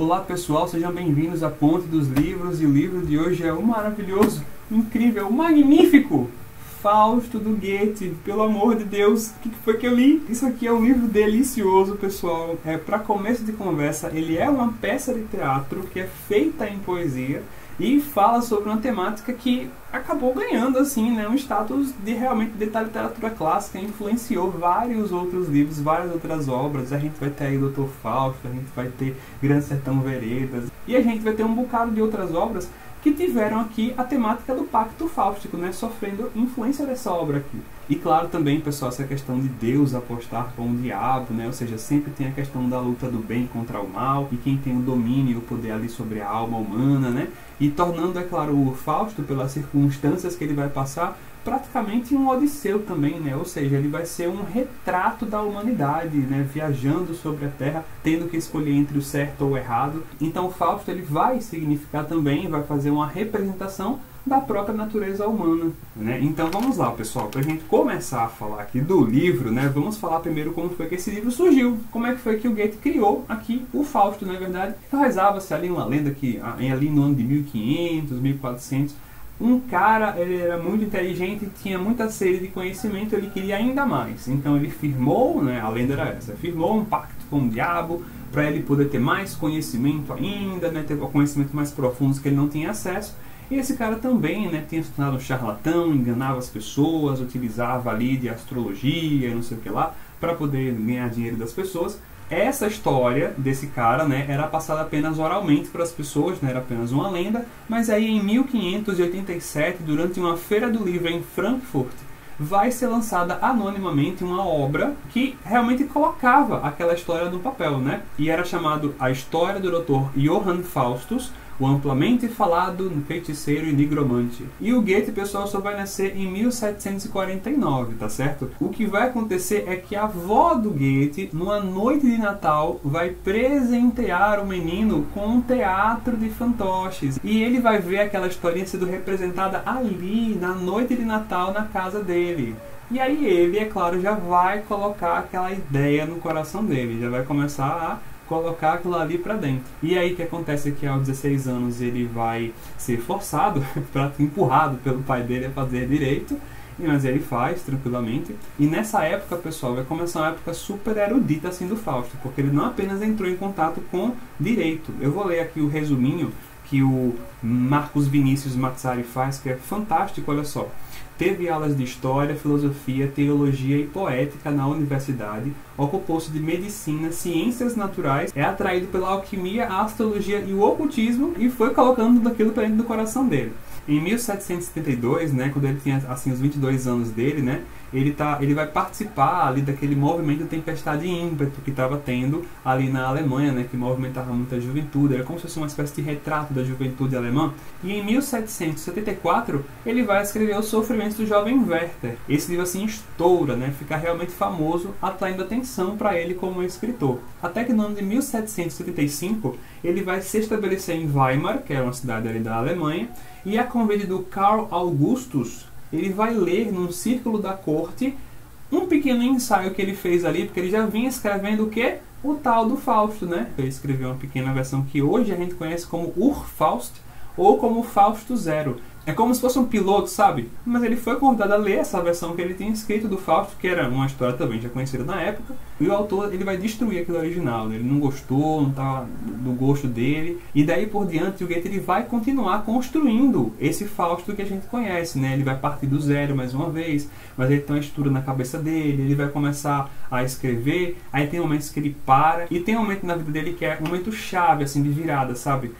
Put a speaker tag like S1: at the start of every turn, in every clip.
S1: Olá pessoal, sejam bem-vindos à Ponte dos Livros, e o livro de hoje é o maravilhoso, incrível, magnífico Fausto do Goethe. Pelo amor de Deus, o que foi que eu li? Isso aqui é um livro delicioso, pessoal. Para começo de conversa, ele é uma peça de teatro que é feita em poesia e fala sobre uma temática que acabou ganhando assim, né, um status de realmente de literatura clássica, influenciou vários outros livros, várias outras obras. A gente vai ter aí Dr. Fausto, a gente vai ter Grande Sertão Veredas, e a gente vai ter um bocado de outras obras que tiveram aqui a temática do pacto fáustico, né, sofrendo influência dessa obra aqui. E claro também, pessoal, essa questão de Deus apostar com o diabo, né, ou seja, sempre tem a questão da luta do bem contra o mal, e quem tem o domínio e o poder ali sobre a alma humana, né, e tornando, é claro, o Fausto, pelas circunstâncias que ele vai passar, praticamente um odisseu também, né? Ou seja, ele vai ser um retrato da humanidade, né? Viajando sobre a Terra, tendo que escolher entre o certo ou o errado. Então o Fausto ele vai significar também, vai fazer uma representação da própria natureza humana, né? Então vamos lá, pessoal, para a gente começar a falar aqui do livro, né? Vamos falar primeiro como foi que esse livro surgiu, como é que foi que o Goethe criou aqui o Fausto, na verdade. Rezava-se ali uma lenda que ali no ano de 1500, 1400, um cara, ele era muito inteligente, tinha muita sede de conhecimento, ele queria ainda mais. Então ele firmou, né, a lenda era essa, firmou um pacto com o diabo para ele poder ter mais conhecimento ainda, né, ter conhecimento mais profundo que ele não tinha acesso. E esse cara também, né, tinha se tornado um charlatão, enganava as pessoas, utilizava ali de astrologia, não sei o que lá, para poder ganhar dinheiro das pessoas. Essa história desse cara, né, era passada apenas oralmente para as pessoas, né, era apenas uma lenda, mas aí em 1587, durante uma feira do livro em Frankfurt, vai ser lançada anonimamente uma obra que realmente colocava aquela história no papel, né, e era chamado A História do Dr. Johann Faustus, o amplamente falado feiticeiro e nigromante. E o Goethe, pessoal, só vai nascer em 1749, tá certo? O que vai acontecer é que a avó do Goethe, numa noite de Natal, vai presentear o menino com um teatro de fantoches. E ele vai ver aquela historinha sendo representada ali, na noite de Natal, na casa dele. E aí ele, é claro, já vai colocar aquela ideia no coração dele, já vai começar a colocar aquilo ali pra dentro. E aí o que acontece é que aos 16 anos ele vai ser forçado, empurrado pelo pai dele a fazer direito, mas ele faz tranquilamente. E nessa época, pessoal, vai começar uma época super erudita assim do Fausto, porque ele não apenas entrou em contato com direito. Eu vou ler aqui o resuminho que o Marcos Vinícius Mazzari faz, que é fantástico, olha só. Teve aulas de História, Filosofia, Teologia e Poética na universidade, ocupou-se de Medicina, Ciências Naturais, é atraído pela alquimia, a astrologia e o ocultismo, e foi colocando daquilo para dentro do coração dele. Em 1772, né, quando ele tinha assim, os 22 anos dele, né, ele vai participar ali daquele movimento de tempestade e ímpeto que estava tendo ali na Alemanha, né, que movimentava muita juventude, era como se fosse uma espécie de retrato da juventude alemã. E em 1774 ele vai escrever Os Sofrimentos do Jovem Werther. Esse livro assim estoura, né, fica realmente famoso, atraindo atenção para ele como escritor. Até que no ano de 1775 ele vai se estabelecer em Weimar, que é uma cidade ali da Alemanha, e a convite do Karl Augustus, ele vai ler num círculo da corte um pequeno ensaio que ele fez ali, porque ele já vinha escrevendo o quê? O tal do Fausto, né? Ele escreveu uma pequena versão que hoje a gente conhece como Urfaust ou como Fausto Zero. É como se fosse um piloto, sabe? Mas ele foi convidado a ler essa versão que ele tinha escrito do Fausto, que era uma história também já conhecida na época. E o autor ele vai destruir aquilo original, né? Ele não gostou, não estava do gosto dele. E daí por diante o Goethe ele vai continuar construindo esse Fausto que a gente conhece, né? Ele vai partir do zero mais uma vez, mas ele tem uma estrutura na cabeça dele, ele vai começar a escrever, aí tem momentos que ele para, e tem um momento na vida dele que é um momento chave, assim, de virada, sabe?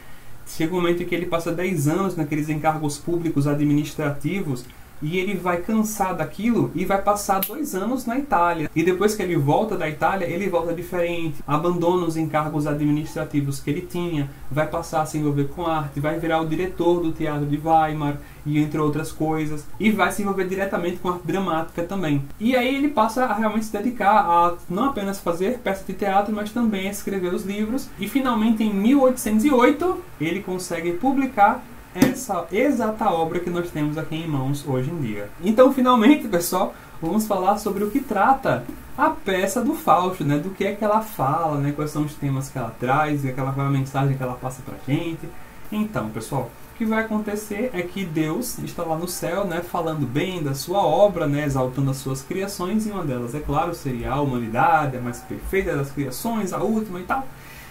S1: Chega um momento em que ele passa 10 anos naqueles encargos públicos administrativos e ele vai cansar daquilo e vai passar 2 anos na Itália. E depois que ele volta da Itália, ele volta diferente, abandona os encargos administrativos que ele tinha, vai passar a se envolver com arte, vai virar o diretor do Teatro de Weimar, e entre outras coisas, e vai se envolver diretamente com arte dramática também. E aí ele passa a realmente se dedicar a não apenas fazer peças de teatro, mas também a escrever os livros, e finalmente em 1808 ele consegue publicar essa exata obra que nós temos aqui em mãos hoje em dia. Então finalmente, pessoal, vamos falar sobre o que trata a peça do Fausto, né? Do que é que ela fala, né? Quais são os temas que ela traz, qual é a mensagem que ela passa pra gente. Então, pessoal, o que vai acontecer é que Deus está lá no céu, né? Falando bem da sua obra, né? Exaltando as suas criações, e uma delas, é claro, seria a humanidade, a mais perfeita das criações, a última e tal.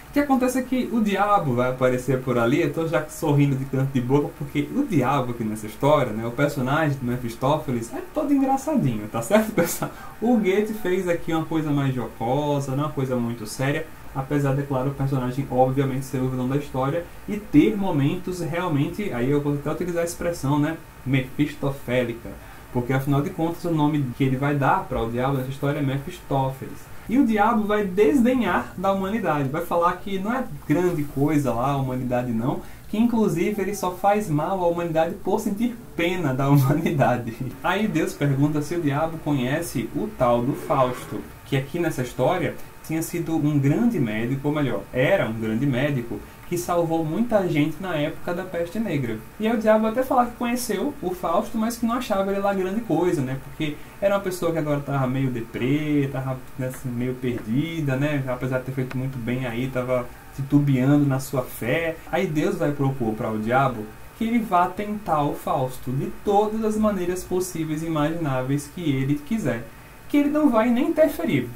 S1: O que acontece é que o diabo vai aparecer por ali. Eu estou já sorrindo de canto de boca, porque o diabo aqui nessa história, né, o personagem do Mefistófeles, é todo engraçadinho, tá certo, pessoal? O Goethe fez aqui uma coisa mais jocosa, não uma coisa muito séria, apesar de, claro, o personagem obviamente ser o vilão da história e ter momentos realmente, aí eu vou até utilizar a expressão, né, mefistofélica, porque afinal de contas o nome que ele vai dar para o diabo nessa história é Mefistófeles. E o diabo vai desdenhar da humanidade, vai falar que não é grande coisa lá a humanidade não, que inclusive ele só faz mal à humanidade por sentir pena da humanidade. Aí Deus pergunta se o diabo conhece o tal do Fausto, que aqui nessa história tinha sido um grande médico, ou melhor, era um grande médico, que salvou muita gente na época da peste negra. E aí o diabo até falar que conheceu o Fausto, mas que não achava ele lá grande coisa, né? Porque era uma pessoa que agora estava meio deprê, estava meio perdida, né? Apesar de ter feito muito bem aí, estava titubeando na sua fé. Aí Deus vai propor para o diabo que ele vá tentar o Fausto de todas as maneiras possíveis e imagináveis que ele quiser. Que ele não vai nem interferir.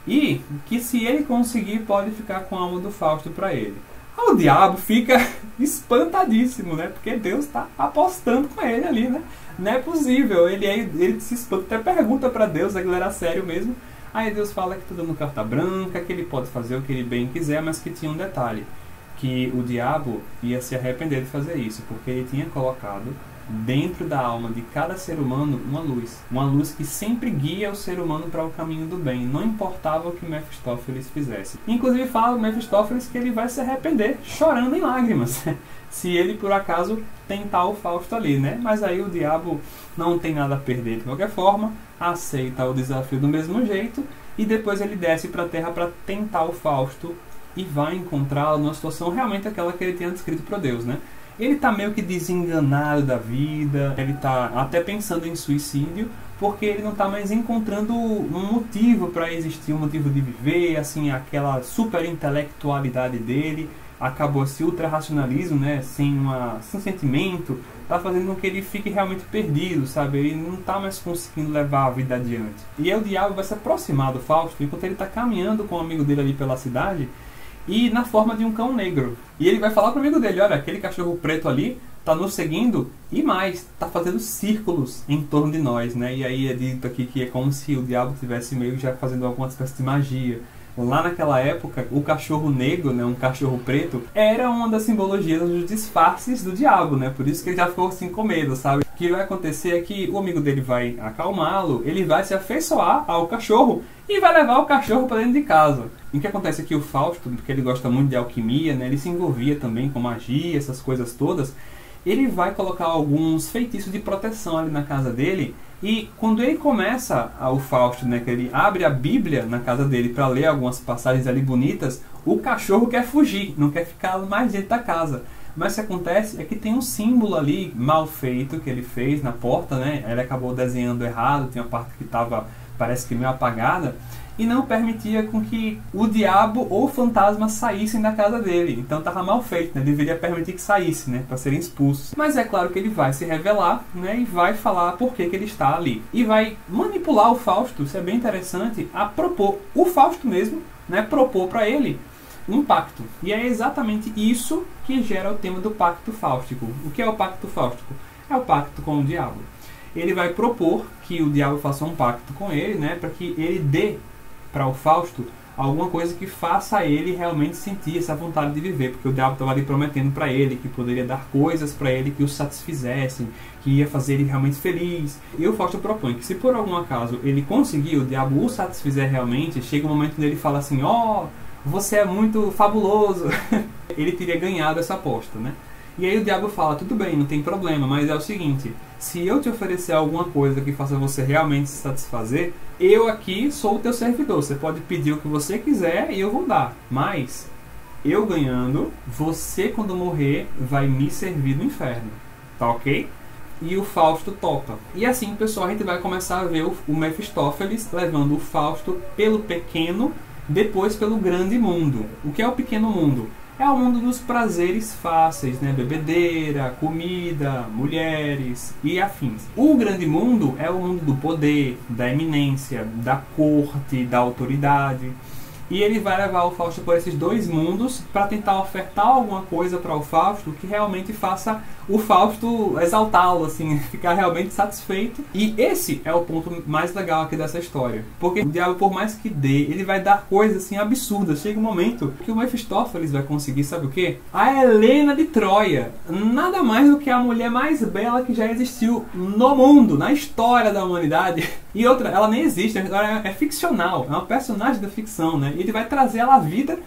S1: E que se ele conseguir, pode ficar com a alma do Fausto para ele. O diabo fica espantadíssimo, né? Porque Deus está apostando com ele ali, né? Não é possível. Ele se espanta, até pergunta para Deus, aquilo era sério mesmo. Aí Deus fala que está dando carta branca, que ele pode fazer o que ele bem quiser, mas que tinha um detalhe. Que o diabo ia se arrepender de fazer isso, porque ele tinha colocado dentro da alma de cada ser humano uma luz que sempre guia o ser humano para o caminho do bem, não importava o que Mefistófeles fizesse. Inclusive fala o Mefistófeles que ele vai se arrepender chorando em lágrimas se ele por acaso tentar o Fausto ali, né? Mas aí o diabo não tem nada a perder de qualquer forma, aceita o desafio do mesmo jeito e depois ele desce para a terra para tentar o Fausto e vai encontrá-lo numa situação realmente aquela que ele tinha descrito para Deus, né? Ele está meio que desenganado da vida, ele está até pensando em suicídio, porque ele não está mais encontrando um motivo para existir, um motivo de viver, assim, aquela super intelectualidade dele, acabou esse ultra-racionalismo, né, sem sentimento, está fazendo com que ele fique realmente perdido, sabe? Ele não está mais conseguindo levar a vida adiante. E aí o diabo vai se aproximar do Fausto enquanto ele está caminhando com um amigo dele ali pela cidade, e na forma de um cão negro. E ele vai falar para o amigo dele, olha, aquele cachorro preto ali está nos seguindo e mais, está fazendo círculos em torno de nós, né? E aí é dito aqui que é como se o diabo estivesse meio já fazendo alguma espécie de magia. Lá naquela época, o cachorro negro, né, um cachorro preto, era uma das simbologias dos disfarces do diabo, né? Por isso que ele já ficou assim com medo, sabe? O que vai acontecer é que o amigo dele vai acalmá-lo, ele vai se afeiçoar ao cachorro e vai levar o cachorro para dentro de casa. E o que acontece é que o Fausto, porque ele gosta muito de alquimia, né, ele se envolvia também com magia, essas coisas todas, ele vai colocar alguns feitiços de proteção ali na casa dele. E quando ele começa, o Fausto, né, que ele abre a Bíblia na casa dele para ler algumas passagens ali bonitas, o cachorro quer fugir, não quer ficar mais dentro da casa. Mas o que acontece é que tem um símbolo ali mal feito que ele fez na porta, né? Ele acabou desenhando errado, tem uma parte que estava, parece que meio apagada, e não permitia com que o diabo ou o fantasma saíssem da casa dele. Então estava mal feito, né? Deveria permitir que saísse, né? Para serem expulsos. Mas é claro que ele vai se revelar, né? E vai falar por que ele está ali. E vai manipular o Fausto, isso é bem interessante, a propor, o Fausto mesmo, né? Propor para ele um pacto. E é exatamente isso que gera o tema do pacto fáustico. O que é o pacto fáustico? É o pacto com o diabo. Ele vai propor que o diabo faça um pacto com ele, né, para que ele dê para o Fausto alguma coisa que faça ele realmente sentir essa vontade de viver, porque o diabo estava ali prometendo para ele que poderia dar coisas para ele que o satisfizessem, que ia fazer ele realmente feliz. E o Fausto propõe que se por algum acaso ele conseguir, o diabo o satisfizer realmente, chega um momento onde ele fala assim, ó, você é muito fabuloso. Ele teria ganhado essa aposta, né? E aí o diabo fala, tudo bem, não tem problema, mas é o seguinte, se eu te oferecer alguma coisa que faça você realmente se satisfazer, eu aqui sou o teu servidor, você pode pedir o que você quiser e eu vou dar, mas eu ganhando, você quando morrer vai me servir no inferno, tá ok? e o Fausto topa. E assim, pessoal, a gente vai começar a ver o Mefistófeles levando o Fausto pelo pequeno, depois pelo grande mundo. O que é o pequeno mundo? É o mundo dos prazeres fáceis, né? Bebedeira, comida, mulheres e afins. O grande mundo é o mundo do poder, da eminência, da corte, da autoridade. E ele vai levar o Fausto por esses dois mundos para tentar ofertar alguma coisa para o Fausto que realmente faça o Fausto exaltá-lo, assim, ficar realmente satisfeito. E esse é o ponto mais legal aqui dessa história. Porque o diabo, por mais que dê, ele vai dar coisas assim absurdas. Chega um momento que o Mefistófeles vai conseguir, sabe o quê? A Helena de Troia. Nada mais do que a mulher mais bela que já existiu no mundo, na história da humanidade. E outra, ela nem existe, a história é ficcional, é uma personagem da ficção, né? E ele vai trazer ela à vida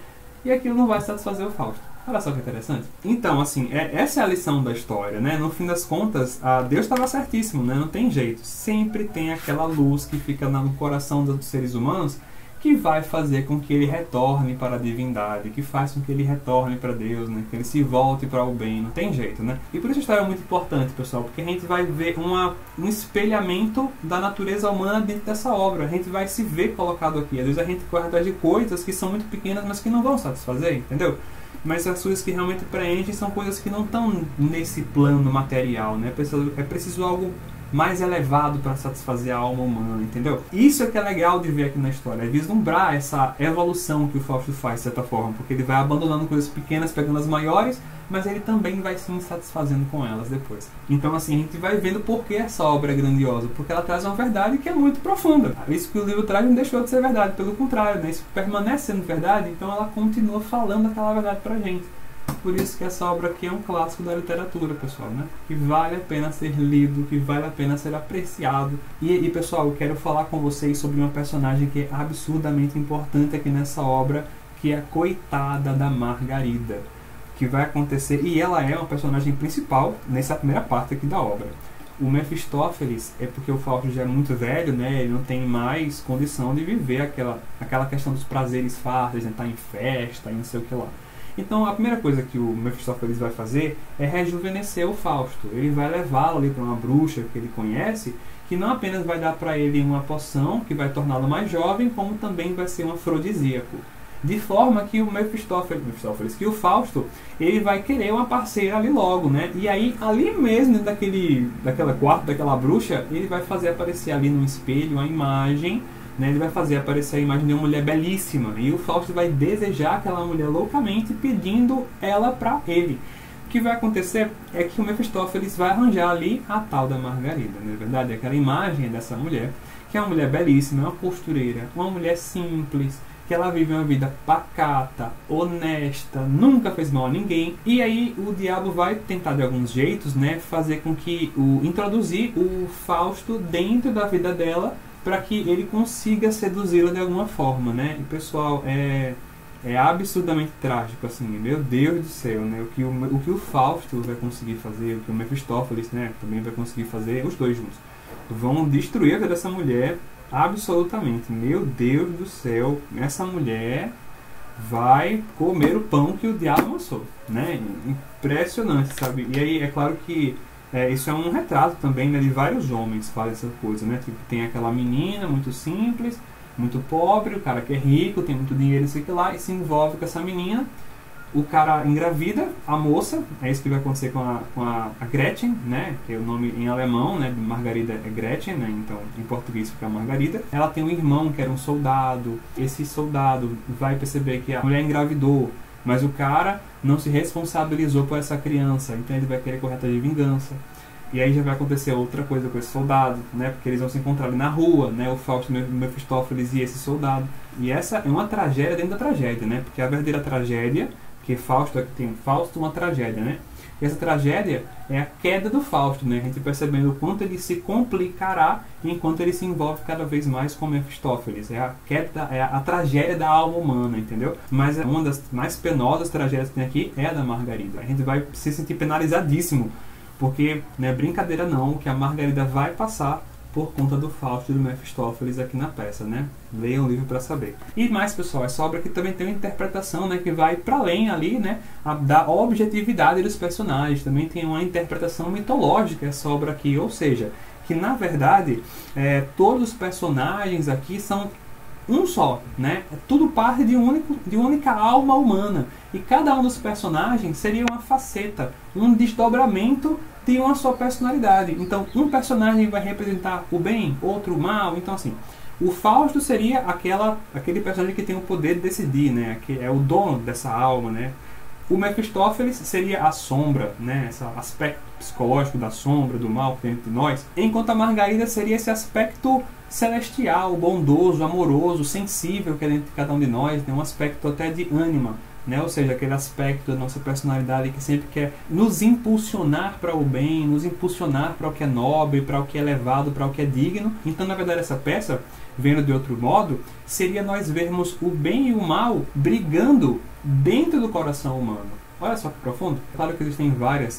S1: e aquilo não vai satisfazer o Fausto. Olha só que interessante. Então, assim, essa é a lição da história, né? No fim das contas, Deus estava certíssimo, né? Não tem jeito. Sempre tem aquela luz que fica no coração dos seres humanos que vai fazer com que ele retorne para a divindade, que faz com que ele retorne para Deus, né? Que ele se volte para o bem. Não tem jeito, né? E por isso a história é muito importante, pessoal, porque a gente vai ver um espelhamento da natureza humana dentro dessa obra. A gente vai se ver colocado aqui. Às vezes a gente corre atrás de coisas que são muito pequenas, mas que não vão satisfazer, entendeu? Mas as coisas que realmente preenchem são coisas que não estão nesse plano material, né? É preciso algo mais elevado para satisfazer a alma humana, entendeu? Isso é que é legal de ver aqui na história, é vislumbrar essa evolução que o Fausto faz, de certa forma, porque ele vai abandonando coisas pequenas, pegando as maiores, mas ele também vai se insatisfazendo com elas depois. Então, assim, a gente vai vendo por que essa obra é grandiosa, porque ela traz uma verdade que é muito profunda. Isso que o livro traz não deixou de ser verdade, pelo contrário, né? Isso permanece sendo verdade, então ela continua falando aquela verdade pra gente. Por isso que essa obra aqui é um clássico da literatura, pessoal, né? Que vale a pena ser lido, que vale a pena ser apreciado. E pessoal, eu quero falar com vocês sobre uma personagem que é absurdamente importante aqui nessa obra, que é a coitada da Margarida, que vai acontecer, e ela é uma personagem principal nessa primeira parte aqui da obra. O Mefistófeles é porque o Fausto já é muito velho, né? Ele não tem mais condição de viver aquela questão dos prazeres fáceis, né? Tá em festa e não sei o que lá. Então a primeira coisa que o Mefistófeles vai fazer é rejuvenescer o Fausto. Ele vai levá-lo ali para uma bruxa que ele conhece, que não apenas vai dar para ele uma poção que vai torná-lo mais jovem, como também vai ser um afrodisíaco. De forma que o Mefistófeles, que o Fausto, ele vai querer uma parceira ali logo, né? E aí, ali mesmo, daquela quarto, daquela bruxa, ele vai fazer aparecer ali no espelho uma imagem, né? Ele vai fazer aparecer a imagem de uma mulher belíssima. E o Fausto vai desejar aquela mulher loucamente, pedindo ela para ele. O que vai acontecer é que o Mefistófeles vai arranjar ali a tal da Margarida, não é verdade? Aquela imagem dessa mulher, que é uma mulher belíssima, uma costureira, uma mulher simples, que ela vive uma vida pacata, honesta, nunca fez mal a ninguém. E aí o diabo vai tentar de alguns jeitos, né, fazer com que introduzir o Fausto dentro da vida dela, para que ele consiga seduzi-la de alguma forma, né? E pessoal, é absurdamente trágico, assim, meu Deus do céu, né? O que o Fausto vai conseguir fazer, o que o Mefistófeles, né, também vai conseguir fazer, os dois juntos vão destruir a vida dessa mulher. Absolutamente, meu Deus do céu, essa mulher vai comer o pão que o diabo amassou, né? Impressionante, sabe? E aí é claro que isso é um retrato também, né, de vários homens que fazem essa coisa, né? Tipo, tem aquela menina muito simples, muito pobre, o cara que é rico, tem muito dinheiro, não sei o que lá, e se envolve com essa menina. O cara engravida a moça, é isso que vai acontecer com a Gretchen, né? Que é o nome em alemão, né? De Margarida é Gretchen, né? Então em português fica Margarida. Ela tem um irmão que era um soldado. Esse soldado vai perceber que a mulher engravidou, mas o cara não se responsabilizou por essa criança, então ele vai querer correr atrás de vingança. E aí já vai acontecer outra coisa com esse soldado, né? Porque eles vão se encontrar ali na rua, né? O Fausto, o Mefistófeles e esse soldado. E essa é uma tragédia dentro da tragédia, né? Porque a verdadeira tragédia, que Fausto, tem Fausto, uma tragédia, né? E essa tragédia é a queda do Fausto, né? A gente percebendo o quanto ele se complicará enquanto ele se envolve cada vez mais com Mefistófeles. É a queda, é a tragédia da alma humana, entendeu? Mas uma das mais penosas tragédias que tem aqui é a da Margarida. A gente vai se sentir penalizadíssimo, porque não é brincadeira não, que a Margarida vai passar por conta do Fausto e do Mefistófeles aqui na peça, né? Leiam o livro para saber. E mais, pessoal, essa obra aqui também tem uma interpretação, né, que vai para além ali, né, da objetividade dos personagens. Também tem uma interpretação mitológica essa obra aqui, ou seja, que na verdade todos os personagens aqui são um só, né? É tudo parte de uma única alma humana. E cada um dos personagens seria uma faceta, um desdobramento de uma só personalidade. Então, um personagem vai representar o bem, outro o mal. Então, assim, o Fausto seria aquele personagem que tem o poder de decidir, né? Que é o dono dessa alma, né? O Mefistófeles seria a sombra, né? Esse aspecto psicológico da sombra, do mal dentro de nós. Enquanto a Margarida seria esse aspecto celestial, bondoso, amoroso, sensível que é dentro de cada um de nós, tem um aspecto até de ânima, né? Ou seja, aquele aspecto da nossa personalidade que sempre quer nos impulsionar para o bem, nos impulsionar para o que é nobre, para o que é elevado, para o que é digno. Então, na verdade, essa peça, vendo de outro modo, seria nós vermos o bem e o mal brigando dentro do coração humano. Olha só que profundo. Claro que existem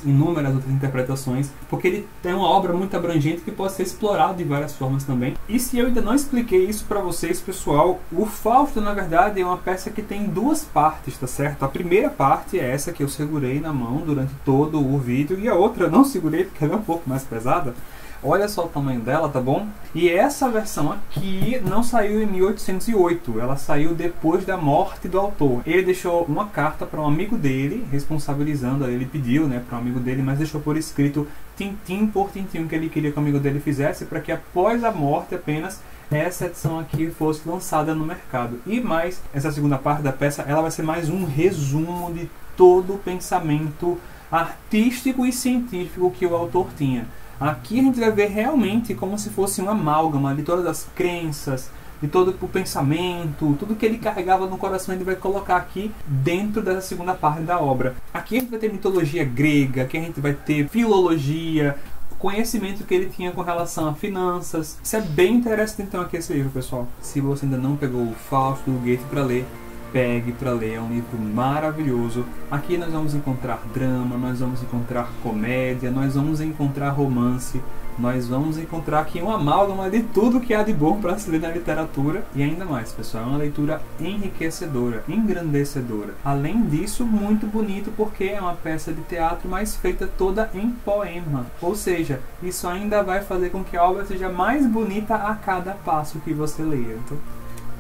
S1: inúmeras outras interpretações, porque ele tem uma obra muito abrangente que pode ser explorada de várias formas também. E se eu ainda não expliquei isso para vocês, pessoal, o Fausto, na verdade, é uma peça que tem duas partes, tá certo? A primeira parte é essa que eu segurei na mão durante todo o vídeo, e a outra eu não segurei porque ela é um pouco mais pesada. Olha só o tamanho dela, tá bom? E essa versão aqui não saiu em 1808, ela saiu depois da morte do autor. Ele deixou uma carta para um amigo dele, responsabilizando, ele pediu, né, para um amigo dele, mas deixou por escrito tintim por tintim que ele queria que o amigo dele fizesse, para que após a morte apenas essa edição aqui fosse lançada no mercado. E mais, essa segunda parte da peça, ela vai ser mais um resumo de todo o pensamento artístico e científico que o autor tinha. Aqui a gente vai ver realmente como se fosse uma amálgama de todas as crenças, de todo o pensamento, tudo que ele carregava no coração ele vai colocar aqui dentro dessa segunda parte da obra. Aqui a gente vai ter mitologia grega, aqui a gente vai ter filologia, conhecimento que ele tinha com relação a finanças. Isso é bem interessante então aqui esse livro, pessoal. Se você ainda não pegou o Fausto do Goethe para ler, pegue para ler, é um livro maravilhoso. Aqui nós vamos encontrar drama, nós vamos encontrar comédia, nós vamos encontrar romance, nós vamos encontrar aqui uma amálgama de tudo que há de bom para se ler na literatura. E ainda mais, pessoal, é uma leitura enriquecedora, engrandecedora. Além disso, muito bonito porque é uma peça de teatro, mas feita toda em poema. Ou seja, isso ainda vai fazer com que a obra seja mais bonita a cada passo que você leia. Então,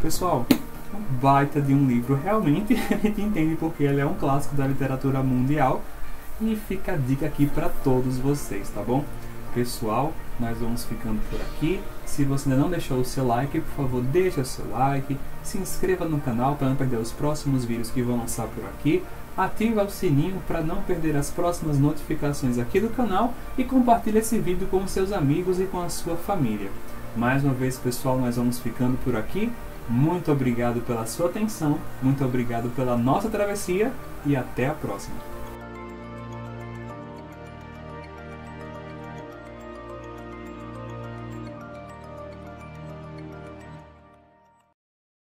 S1: pessoal, um baita de um livro, realmente a gente entende porque ele é um clássico da literatura mundial. E fica a dica aqui para todos vocês, tá bom? Pessoal, nós vamos ficando por aqui. Se você ainda não deixou o seu like, por favor, deixa o seu like, se inscreva no canal para não perder os próximos vídeos que vão lançar por aqui, ativa o sininho para não perder as próximas notificações aqui do canal e compartilhe esse vídeo com seus amigos e com a sua família. Mais uma vez, pessoal, nós vamos ficando por aqui. Muito obrigado pela sua atenção, muito obrigado pela nossa travessia e até a próxima.